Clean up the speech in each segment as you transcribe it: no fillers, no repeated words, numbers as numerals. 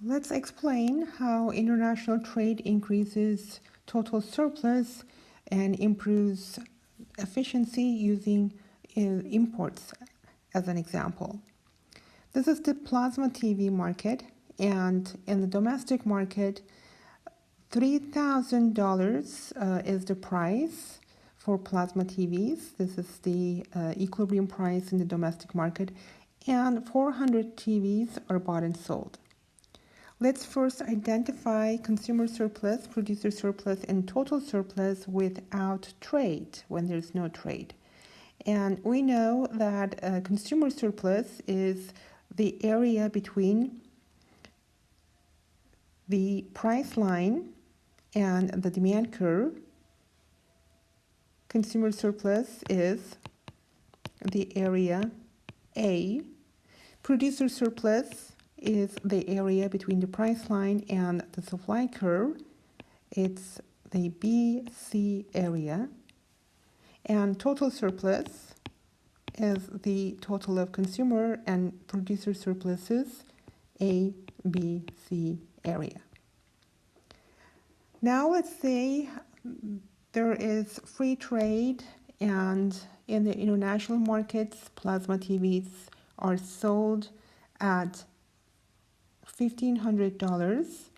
Let's explain how international trade increases total surplus and improves efficiency using imports as an example. This is the plasma TV market, and in the domestic market, $3,000 is the price for plasma TVs. This is the equilibrium price in the domestic market, and 400 TVs are bought and sold. Let's first identify consumer surplus, producer surplus, and total surplus without trade, when there's no trade. And we know that consumer surplus is the area between the price line and the demand curve. Consumer surplus is the area A. Producer surplus is the area between the price line and the supply curve. It's the BC area. And total surplus is the total of consumer and producer surpluses, A, B, C area. Now let's say there is free trade, and in the international markets, plasma TVs are sold at $1,500.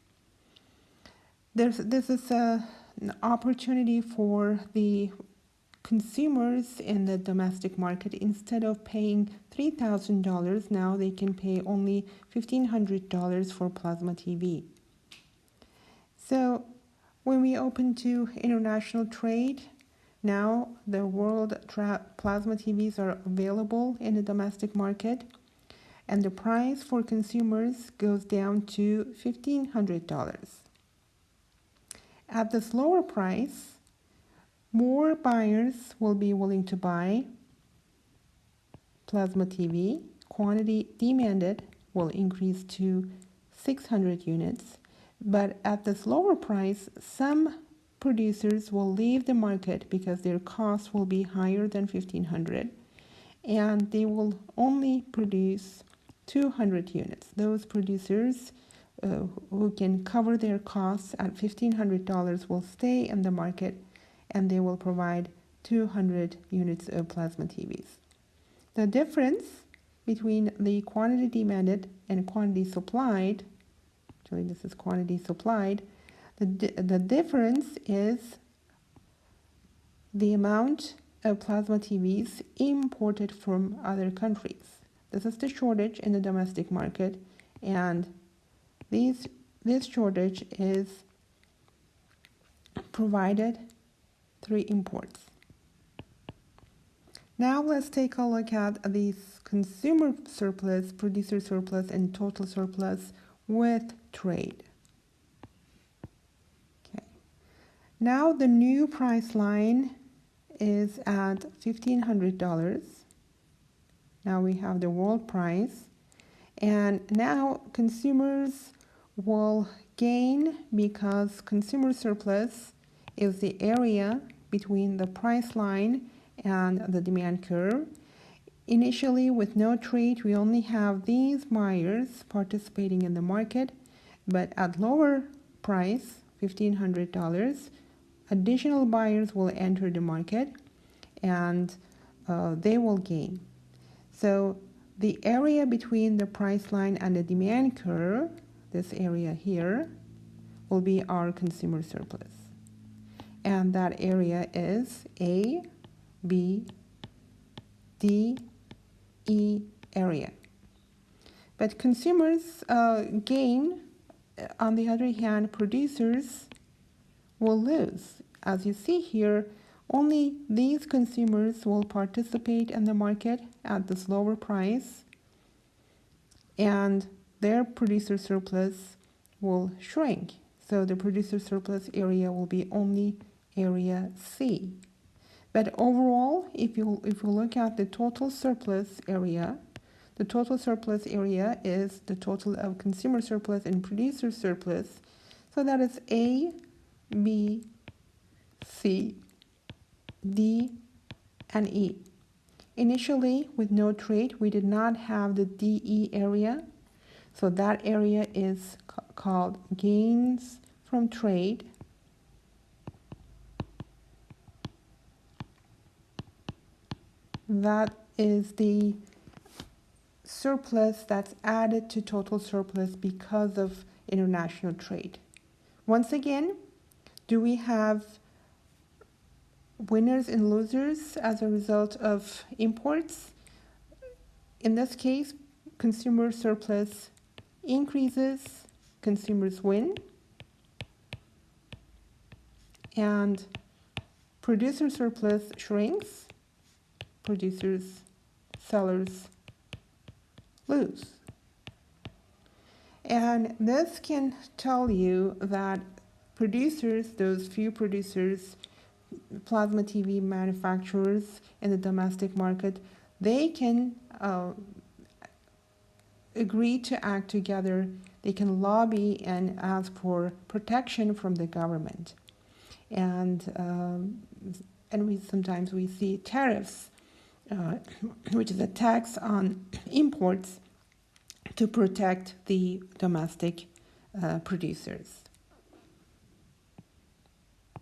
This is an opportunity for the consumers in the domestic market. Instead of paying $3,000, now they can pay only $1,500 for plasma TV. So when we open to international trade, now the world plasma TVs are available in the domestic market, and the price for consumers goes down to $1,500. At this lower price, more buyers will be willing to buy plasma TV. Quantity demanded will increase to 600 units. But at this lower price, some producers will leave the market because their costs will be higher than 1,500, and they will only produce 200 units. Those producers who can cover their costs at $1,500 will stay in the market, and they will provide 200 units of plasma TVs. The difference between the quantity demanded and quantity supplied, actually this is quantity supplied, the difference is the amount of plasma TVs imported from other countries. This is the shortage in the domestic market, and this shortage is provided through imports. Now let's take a look at these consumer surplus, producer surplus, and total surplus with trade. Okay. Now the new price line is at $1,500. Now we have the world price, and now consumers will gain because consumer surplus is the area between the price line and the demand curve. Initially, with no trade, we only have these buyers participating in the market, but at lower price, $1,500, additional buyers will enter the market, and they will gain. So the area between the price line and the demand curve, this area here, will be our consumer surplus. And that area is A, B, D, E area. But consumers gain. On the other hand, producers will lose. As you see here, only these consumers will participate in the market at this lower price, and their producer surplus will shrink. So the producer surplus area will be only area C. But overall, if you look at the total surplus area, the total surplus area is the total of consumer surplus and producer surplus. So that is A, B, C, D, and E. Initially, with no trade, we did not have the DE area. So that area is called gains from trade. That is the surplus that's added to total surplus because of international trade. Once again, do we have winners and losers as a result of imports? In this case, consumer surplus increases, consumers win, and producer surplus shrinks, producers, sellers lose. And this can tell you that producers, those few producers, plasma TV manufacturers in the domestic market, they can agree to act together. They can lobby and ask for protection from the government. And sometimes we see tariffs, which is a tax on imports to protect the domestic producers.